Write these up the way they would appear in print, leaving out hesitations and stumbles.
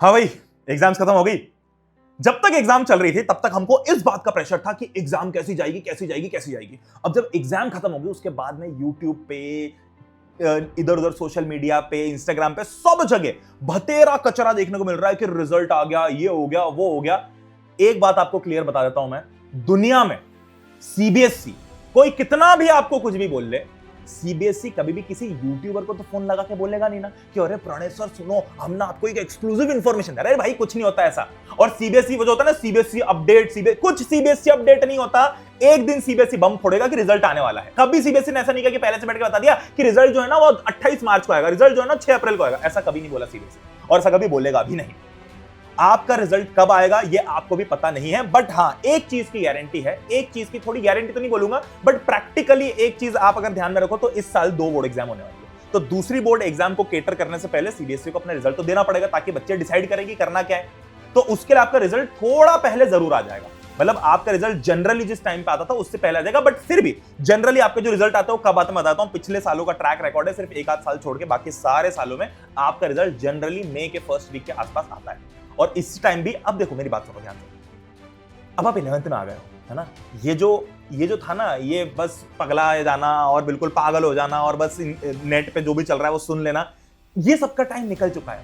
हाँ भाई, एग्जाम्स खत्म हो गई। जब तक एग्जाम चल रही थी तब तक हमको इस बात का प्रेशर था कि एग्जाम कैसी जाएगी कैसी जाएगी कैसी जाएगी। अब जब एग्जाम खत्म हो गई उसके बाद में यूट्यूब पे, इधर उधर सोशल मीडिया पे, इंस्टाग्राम पे, सब जगह भतेरा कचरा देखने को मिल रहा है कि रिजल्ट आ गया, ये हो गया, वो हो गया। एक बात आपको क्लियर बता देता हूं मैं, दुनिया में सीबीएसई कोई कितना भी आपको कुछ भी बोल ले, सीबीएसई कभी भी किसी यूट्यूबर को तो फोन लगा के बोलेगा नहीं ना कि अरे प्रणय सर सुनो, हम ना आपको एक एक्सक्लूसिव इंफॉर्मेशन दे रहे हैं। भाई कुछ नहीं होता ऐसा। और सीबीएसई वो जो होता है ना, सीबीएसई अपडेट, कुछ सीबीएसई अपडेट नहीं होता। एक दिन सीबीएसई बम फोड़ेगा कि रिजल्ट आने वाला है। कभी सीबीएसई ने ऐसा नहीं किया कि पहले से बैठ के बता दिया कि रिजल्ट जो है ना वो 28 मार्च को आएगा, रिजल्ट जो है ना 6 अप्रैल को आएगा। ऐसा कभी नहीं बोला सीबीएसई, और ऐसा कभी बोलेगा भी नहीं। आपका रिजल्ट कब आएगा ये आपको भी पता नहीं है, बट हां एक चीज की गारंटी है, एक चीज की थोड़ी गारंटी तो नहीं बोलूंगा, बट प्रैक्टिकली एक चीज आप अगर ध्यान में रखो तो इस साल 2 बोर्ड एग्जाम होने वाली है। तो दूसरी बोर्ड एग्जाम को केटर करने से पहले सीबीएसई को अपना रिजल्ट तो देना पड़ेगा, ताकि बच्चे डिसाइड करेंगे करना क्या है। तो उसके लिए आपका रिजल्ट थोड़ा पहले जरूर आ जाएगा। मतलब आपका रिजल्ट जनरली जिस टाइम पे आता था उससे पहले आ जाएगा, बट फिर भी जनरली आपके जो रिजल्ट आता है वो कब आता है मैं बताता हूं। पिछले सालों का ट्रैक रिकॉर्ड है, सिर्फ एक आध साल छोड़ के बाकी सारे सालों में आपका रिजल्ट जनरली मई के फर्स्ट वीक के आसपास आता है। और इस टाइम भी, अब देखो मेरी बात सुनो ध्यान से, अब आप 11th में आ गए हो, है ना। ये जो था ना, ये बस पगला जाना और बिल्कुल पागल हो जाना और बस नेट पे जो भी चल रहा है वो सुन लेना, ये सबका टाइम निकल चुका है।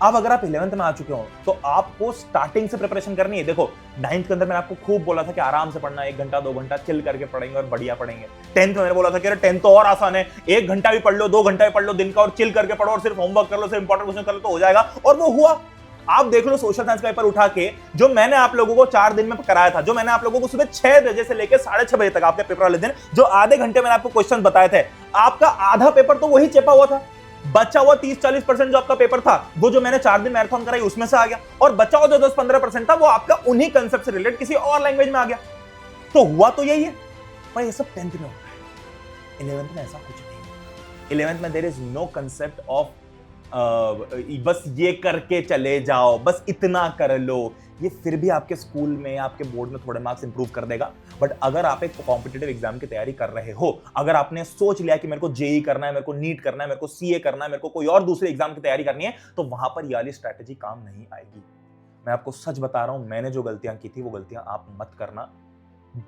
अब अगर आप 11th में आ चुके हो तो आपको स्टार्टिंग से प्रिपरेशन करनी है। देखो 9th के अंदर मैंने आपको खूब बोला था कि आराम से पढ़ना, 1 घंटा 2 घंटा चिल करके पढ़ेंगे और बढ़िया पढ़ेंगे। 10th में मैंने बोला था कि अरे 10th तो और आसान है, 1 घंटा भी पढ़ लो, 2 घंटा भी पढ़ लो दिन का और चिल करके पढ़ो और सिर्फ होमवर्क कर लो, सिर्फ इंपॉर्टेंट क्वेश्चन कर लो तो हो जाएगा। और वो हुआ। आप देख लो सोशल साइंस का पेपर उठा के, जो मैंने आप लोगों को 4 दिन में कराया था, जो मैंने आप लोगों को सुबह 6 बजे से लेकर 6:30 बजे तक आपके पेपर वाले दिन जो आधे घंटे मैंने आपको क्वेश्चन बताए थे, आपका आधा पेपर तो वही चेपा हुआ था। बचा हुआ 30-40% जो आपका पेपर था, वो जो मैंने 4 दिन मैराथन कराई उसमें से आ गया, और बचा हुआ जो 10-15% था वो आपका उन्हीं कंसेप्ट से रिलेटेड किसी और लैंग्वेज में आ गया। तो हुआ तो यही है, पर ये सब 10th में होता है। 11th में ऐसा कुछ नहीं। 11th में there is no concept of बस ये करके चले जाओ, बस इतना कर लो। ये फिर भी आपके स्कूल में, आपके बोर्ड में थोड़े मार्क्स इंप्रूव कर देगा। बट अगर आप एक कॉम्पिटिटिव एग्जाम की तैयारी कर रहे हो, अगर आपने सोच लिया कि मेरे को जेई करना है, मेरे को नीट करना है, मेरे को सीए करना है, मेरे को कोई और दूसरे एग्जाम की तैयारी करनी है, तो वहां पर ये वाली स्ट्रैटेजी काम नहीं आएगी। मैं आपको सच बता रहा हूं, मैंने जो गलतियां की थी वो गलतियां आप मत करना।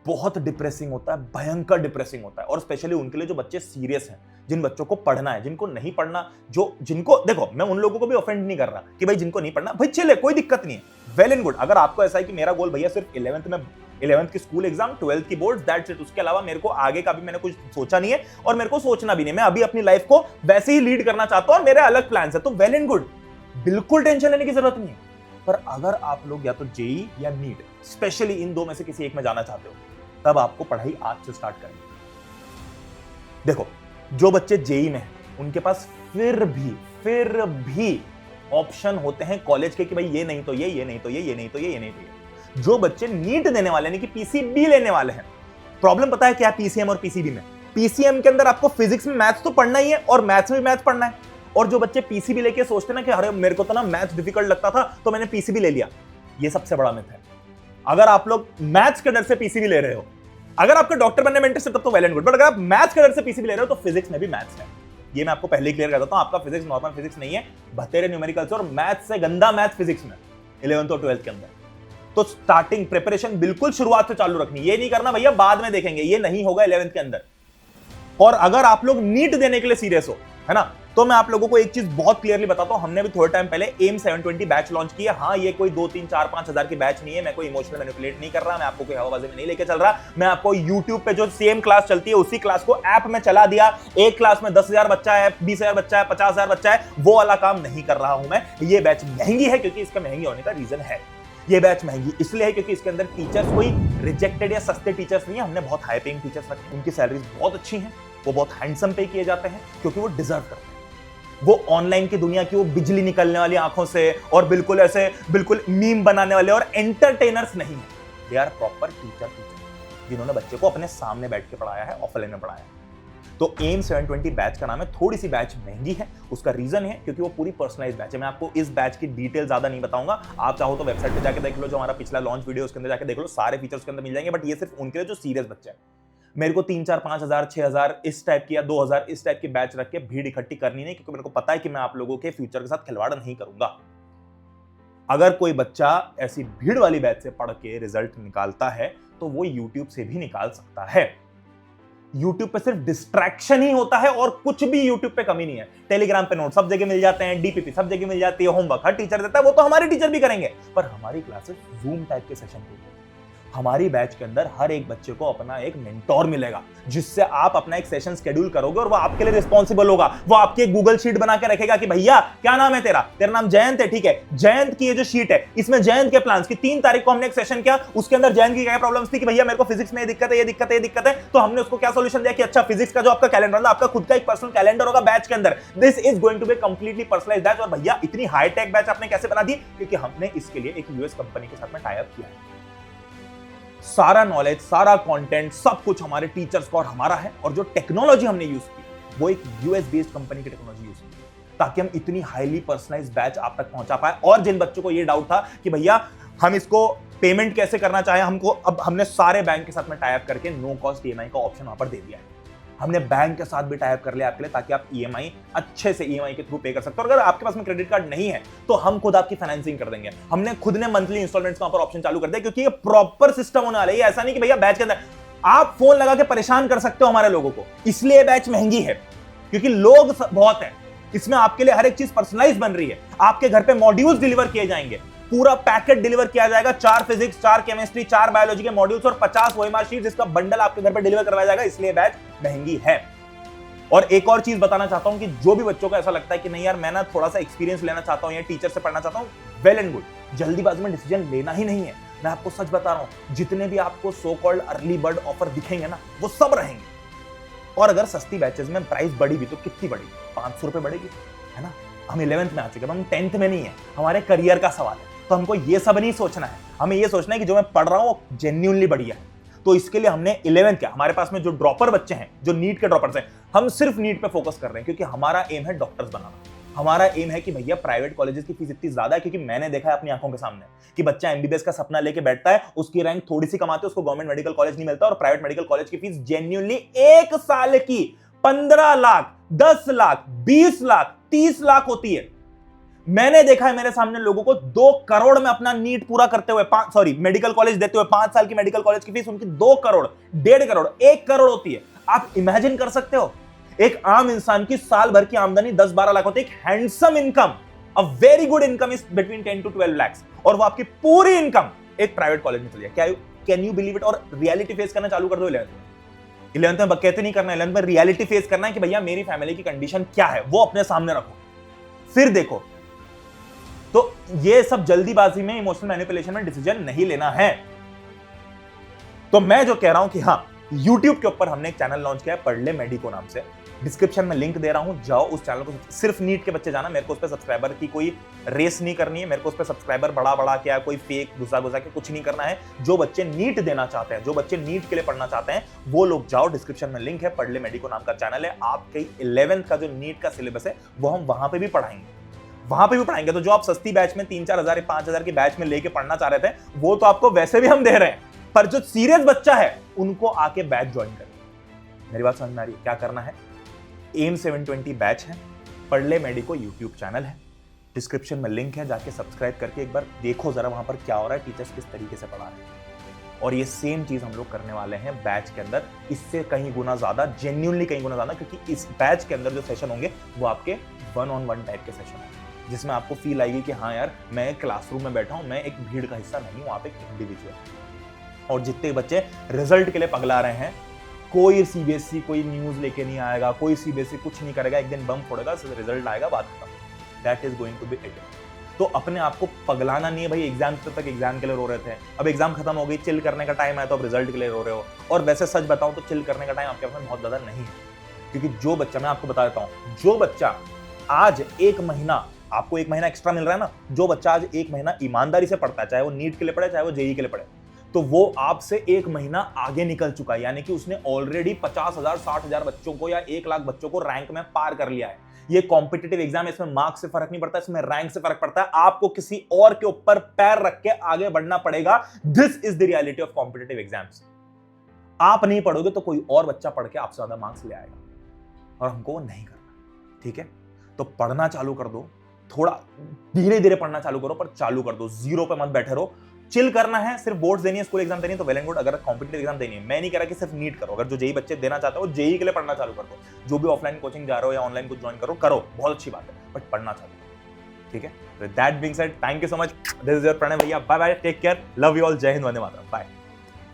बहुत डिप्रेसिंग होता है, भयंकर डिप्रेसिंग होता है। और स्पेशली उनके लिए जो बच्चे सीरियस हैं, जिन बच्चों को पढ़ना है, जिनको नहीं पढ़ना, जिनको देखो, मैं उन लोगों को भी ऑफेंड नहीं कर रहा कि भाई जिनको नहीं पढ़ना, भाई चले, कोई दिक्कत नहीं है, वेल एंड गुड। अगर आपको ऐसा है कि मेरा गोल भैया सिर्फ 11th की स्कूल एग्जाम, 12th की बोर्ड, दैट्स इट, उसके अलावा मेरे को आगे का भी मैंने कुछ सोचा नहीं है और मेरे को सोचना भी नहीं, मैं अभी अपनी लाइफ को वैसे ही लीड करना चाहता हूं और मेरे अलग प्लान है, तो वेल एंड गुड, बिल्कुल टेंशन लेने की जरूरत नहीं है। पर अगर आप लोग या तो जेई या नीट, स्पेशली इन दो में से किसी एक में जाना चाहते हो, तब आपको पढ़ाई आज से स्टार्ट करनी है। देखो जो बच्चे जेई में हैं, उनके पास फिर भी ऑप्शन होते हैं कॉलेज के कि भाई ये नहीं तो ये नहीं तो ये नहीं तो ये नहीं तो ये। जो बच्चे नीट देने वाले यानी कि पीसीबी लेने वाले हैं, प्रॉब्लम पता है क्या, पीसीएम और पीसीबी में, पीसीएम के अंदर आपको फिजिक्स में मैथ्स तो पढ़ना ही है और मैथ्स में मैथ्स पढ़ना है। और जो बच्चे पीसीबी लेके सोचते ना कि अरे मेरे को तो ना मैथ्स डिफिकल्ट लगता था तो मैंने पीसीबी ले लिया, ये सबसे बड़ा मिथ है। अगर आप लोग मैथ्स के डर से पीसीबी ले रहे हो, अगर आपको डॉक्टर बनने में इंटरेस्ट है तब तो वेल एंड गुड, बट अगर आप मैथ्स के डर से पीसीबी ले रहे हो तो फिजिक्स में भी मैथ्स है। ये मैं आपको पहले क्लियर कर देता हूं, आपका फिजिक्स नॉर्मल फिजिक्स नहीं है, भतेरे न्यूमेरिकल्स और मैथ्स से गंदा मैथ्स फिजिक्स में 11th और 12th के अंदर। तो स्टार्टिंग प्रिपरेशन बिल्कुल शुरुआत से चालू रखनी, ये नहीं करना भैया बाद में देखेंगे, ये नहीं होगा 11th के अंदर। और अगर आप लोग नीट देने के लिए सीरियस हो, है ना, तो मैं आप लोगों को एक चीज बहुत क्लियरली बताता हूं, हमने भी थोड़े टाइम पहले एम 720 बैच लॉन्च किया। हाँ, ये कोई 2, 3, 4, 5 हजार की बैच नहीं है, मैं कोई इमोशनल मैनिपुलेट नहीं कर रहा, मैं आपको कोई हवाबाजी में नहीं लेके चल रहा। मैं आपको यूट्यूब पे जो सेम क्लास चलती है उसी क्लास को ऐप में चला दिया, एक क्लास में 10,000 बच्चा है, 20,000 बच्चा है, 50,000 बच्चा है, वो वाला काम नहीं कर रहा हूं मैं। ये बैच महंगी है क्योंकि इसका महंगी होने का रीजन है। ये बैच महंगी इसलिए है क्योंकि इसके अंदर टीचर्स कोई रिजेक्टेड या सस्ते टीचर्स नहीं है, हमने बहुत हाई पेइंग टीचर्स रखे, उनकी सैलरीज बहुत अच्छी हैं, वो बहुत हैंडसम पे किए जाते हैं क्योंकि वो डिजर्व करते हैं। वो ऑनलाइन की दुनिया की वो बिजली निकलने वाली आंखों से और बिल्कुल ऐसे बिल्कुल मीम बनाने वाले और एंटरटेनर्स नहीं है, दे आर प्रॉपर टीचर जिन्होंने बच्चे को अपने सामने बैठ के पढ़ाया है, ऑफलाइन में पढ़ाया है। तो एम 720 बैच का नाम है। थोड़ी सी बैच महंगी है, उसका रीजन है क्योंकि वो पूरी पर्सनलाइज बैच है। मैं आपको इस बैच की डिटेल ज्यादा नहीं बताऊंगा, आप चाहो तो वेबसाइट पे जाके देख लो, जो हमारा पिछला लॉन्च वीडियो उसके अंदर जाके देख लो, सारे फीचर्स के अंदर मिल जाएंगे। बट ये सिर्फ उनके लिए जो सीरियस बच्चे हैं। मेरे को 3, 4, 5 हजार, 6 हजार इस टाइप की या 2,000 इस टाइप की बैच रख के भीड़ इकट्ठी करनी नहीं, क्योंकि मेरे को पता है कि मैं आप लोगों के फ्यूचर के साथ खिलवाड़ नहीं करूंगा। अगर कोई बच्चा ऐसी भीड़ वाली बैच से पढ़ के रिजल्ट निकालता है तो वो YouTube से भी निकाल सकता है। YouTube पे सिर्फ डिस्ट्रैक्शन ही होता है और कुछ भी YouTube पे कमी नहीं है। टेलीग्राम पे नोट सब जगह मिल जाते हैं, डीपीपी सब जगह मिल जाती है, होमवर्क हर टीचर देता है, वो तो हमारे टीचर भी करेंगे। पर हमारी क्लासेस जूम टाइप के सेशन होगी। हमारी बैच के अंदर हर एक बच्चे को अपना एक मेंटोर मिलेगा, जिससे आप अपना एक सेशन शेड्यूल करोगे और वो आपके लिए रिस्पॉन्सिबल होगा। वो आपके गूगल शीट बना के रखेगा कि भैया क्या नाम है तेरा नाम जयंत है, ठीक है, जयंत की ये जो शीट है इसमें जयंत के प्लान्स की 3 तारीख को हमने एक सेशन किया, उसके अंदर जयंत की क्या प्रॉब्लम्स थी कि भैया मेरे को फिजिक्स में ये दिक्कत है, ये दिक्कत है, ये दिक्कत है, तो हमने उसको क्या सॉल्यूशन दिया कि अच्छा फिजिक्स का जो आपका कैलेंडर होगा, आपका खुद का एक पर्सनल कैलेंडर होगा बैच के अंदर, this is going to be completely personalised batch. और भैया इतनी हाई टेक बैच आपने कैसे बना दी? क्योंकि हमने इसके लिए एक यूएस कंपनी के साथ में टाई अप किया है। सारा नॉलेज, सारा कंटेंट, सब कुछ हमारे टीचर्स का और हमारा है, और जो टेक्नोलॉजी हमने यूज की वो एक यूएस बेस्ड कंपनी की टेक्नोलॉजी यूज की, ताकि हम इतनी हाईली पर्सनलाइज्ड बैच आप तक पहुंचा पाए। और जिन बच्चों को ये डाउट था कि भैया हम इसको पेमेंट कैसे करना चाहे, हमको अब हमने सारे बैंक के साथ में टाई अप करके नो कॉस्ट ईएमआई का ऑप्शन वहां पर दे दिया है। हमने बैंक के साथ भी टाई अप कर लिया आपके लिए, ताकि आप ईएमआई अच्छे से ईएमआई के थ्रू पे कर सकते हो। अगर आपके पास में क्रेडिट कार्ड नहीं है तो हम खुद आपकी फाइनेंसिंग कर देंगे। हमने खुद ने मंथली इंस्टॉलमेंट्स का वहां पर ऑप्शन चालू कर दिया, क्योंकि ये प्रॉपर सिस्टम होने वाला है। ऐसा नहीं कि भैया बैच के अंदर आप फोन लगा के परेशान कर सकते हो हमारे लोगों को, इसलिए बैच महंगी है, क्योंकि लोग बहुत है। इसमें आपके लिए हर एक चीज पर्सनलाइज बन रही है। आपके घर पे मॉड्यूल्स डिलीवर किए जाएंगे, पूरा पैकेट डिलीवर किया जाएगा, 4 फिजिक्स, 4 केमिस्ट्री, 4 बायोलॉजी के मॉड्यूल्स और 50 ओएमआर शीट, जिसका बंडल आपके घर पे डिलीवर करवाया जाएगा। इसलिए बैच महंगी है। और एक और चीज बताना चाहता हूं कि जो भी बच्चों को ऐसा लगता है कि नहीं यार मैं ना थोड़ा सा एक्सपीरियंस लेना चाहता हूं या टीचर से पढ़ना चाहता हूं, वेल एंड गुड, जल्दीबाजी में डिसीजन लेना ही नहीं है। मैं आपको सच बता रहा हूं, जितने भी आपको so called early bird offer दिखेंगे ना, वो सब रहेंगे। और अगर सस्ती बैचेस में प्राइस बढ़ी भी तो कितनी बढ़ेगी? 500 रुपए बढ़ेगी, है ना। हम 11th में आ चुके हैं, हम 10th में नहीं है, हमारे करियर का सवाल है। तो हमको ये सब नहीं सोचना है, हमें ये सोचना है कि जो मैं पढ़ रहा हूं वो जेन्युइनली बढ़िया है। तो इसके लिए हमने 11th क्या, हमारे पास में जो ड्रॉपर बच्चे हैं, जो नीट के ड्रॉपर्स हैं, हम सिर्फ नीट पे फोकस कर रहे हैं, क्योंकि हमारा एम है डॉक्टर्स बनाना। हमारा एम है कि भैया प्राइवेट कॉलेजेस की फीस इतनी ज्यादा है, क्योंकि मैंने देखा है अपनी आंखों के सामने कि बच्चा एमबीबीएस का सपना लेके बैठता है, उसकी रैंक थोड़ी सी कमाते हैं, उसको गवर्नमेंट मेडिकल कॉलेज नहीं मिलता, और प्राइवेट मेडिकल कॉलेज की फीस जेन्युइनली 1 साल की 15 लाख, 10 लाख, 20 लाख, 30 लाख होती है। मैंने देखा है मेरे सामने लोगों को 2 करोड़ में अपना नीट पूरा करते हुए, मेडिकल कॉलेज देते हुए 5 साल की मेडिकल कॉलेज की फीस उनकी 2 करोड़, 1.5 करोड़, 1 करोड़ होती है। आप इमेजिन कर सकते हो, एक आम इंसान की साल भर की आमदनी 10-12 लाख होती है। एक handsome income, a very good income is between 10 to 12 lakhs, और वो आपकी पूरी इनकम एक प्राइवेट कॉलेज में चली है। क्या कैन यू बिलीव इट? और रियलिटी फेस करना चालू कर दो 11th में बकैते नहीं करना, 11th में रियलिटी फेस करना है कि भैया मेरी फैमिली की कंडीशन क्या है, वो अपने सामने रखो, फिर देखो। तो ये सब जल्दीबाजी में, इमोशनल मैनिपुलेशन में डिसीजन नहीं लेना है। तो मैं जो कह रहा हूं कि हाँ, YouTube के ऊपर हमने एक चैनल लॉन्च किया है, पढ़ ले मेडिको नाम से। डिस्क्रिप्शन में लिंक दे रहा हूं, जाओ उस चैनल को। सिर्फ नीट के बच्चे जाना, मेरे को उस पर सब्सक्राइबर की कोई रेस नहीं करनी है, मेरे को उस पर सब्सक्राइबर बढ़ा क्या कोई फेक घुसा के कुछ नहीं करना है। जो बच्चे नीट देना चाहते हैं, जो बच्चे नीट के लिए पढ़ना चाहते हैं, वो लोग जाओ, डिस्क्रिप्शन में लिंक है, पढ़ ले मेडिको नाम का चैनल है। आपके 11th का जो नीट का सिलेबस है वो हम वहां पे भी पढ़ाएंगे। तो जो आप सस्ती बैच में 3-4 हजार 5 हजार की बैच में लेके पढ़ना चाह रहे थे, वो तो आपको वैसे भी हम दे रहे हैं। पर जो सीरियस बच्चा है उनको आके बैच ज्वाइन करें। मेरी बात समझ में आ रही है? क्या करना है? एम 720 बैच है, पढ़ ले मेडिको यूट्यूब चैनल है, डिस्क्रिप्शन में लिंक है, जाके सब्सक्राइब करके एक बार देखो जरा वहां पर क्या हो रहा है, टीचर्स किस तरीके से पढ़ा रहे हैं। और ये सेम चीज हम लोग करने वाले हैं बैच के अंदर, इससे कहीं गुना ज्यादा, जेन्युइनली कहीं गुना ज्यादा, क्योंकि इस बैच के अंदर जो सेशन होंगे वो आपके 1-on-1 टाइप के सेशन होंगे, जिसमें आपको फील आएगी कि हाँ यार मैं क्लासरूम में बैठा हूं, मैं एक भीड़ का हिस्सा नहीं हूं, आप एक इंडिविजुअल। और जितने बच्चे रिजल्ट के लिए पगला रहे हैं, कोई सीबीएसई कोई न्यूज लेके नहीं आएगा, कोई सीबीएसई कुछ नहीं करेगा, एक दिन बम फोड़ेगा, रिजल्ट आएगा, बात खत्म। That is going to be it. तो अपने आप को पगलाना नहीं है भाई। एग्जाम तक एग्जाम के लिए रो रहे थे, अब एग्जाम खत्म हो गई, चिल करने का टाइम है, तो अब रिजल्ट के लिए रो रहे हो। और वैसे सच बताऊं तो चिल करने का टाइम आपके पास बहुत ज्यादा नहीं है, क्योंकि जो बच्चा, मैं आपको बता देता हूं, जो बच्चा आज 1 महीना, आपको 1 महीना एक्स्ट्रा मिल रहा है ना, जो बच्चा आज 1 महीना ईमानदारी से पढ़ता है, चाहे वो नीट के लिए पढ़े, चाहे वो जेईई के लिए पढ़े, तो वो आपसे 1 महीना आगे निकल चुका है। यानी कि उसने ऑलरेडी 50,000 60,000 बच्चों को या 1 लाख बच्चों को रैंक में पार कर लिया है। ये कॉम्पिटिटिव एग्जाम है, इसमें मार्क्स से फर्क नहीं पड़ता, इसमें रैंक से फर्क पड़ता है। आपको किसी और के ऊपर पैर रख के आगे बढ़ना पड़ेगा। This is the reality of competitive exams. आप नहीं पढ़ोगे तो कोई और बच्चा पढ़ के आपसे ज्यादा मार्क्स ले आएगा, और हमको वो नहीं करना, ठीक है? तो पढ़ना चालू कर दो, थोड़ा धीरे धीरे पढ़ना चालू करो, पर चालू कर दो, जीरो पे मत बैठे रहो। चिल करना है, सिर्फ बोर्ड्स देनी है, स्कूल एग्जाम देनी है तो वेल एंड गुड। अगर कॉम्पिटिटिव एग्जाम देनी है, मैं नहीं कह रहा कि सिर्फ नीट करो, अगर जो जेई बच्चे देना चाहते हो जेई के लिए पढ़ना चालू कर दो। जो भी ऑफलाइन कोचिंग जा रहे हो या ऑनलाइन कुछ ज्वाइन करो, बहुत अच्छी बात है, बट पढ़ना चालू करो, ठीक है। With that being said, thank you so much, this is your Pranay भैया, bye bye, take care, love you all, जय हिंद, वंदे मातरम, बाय।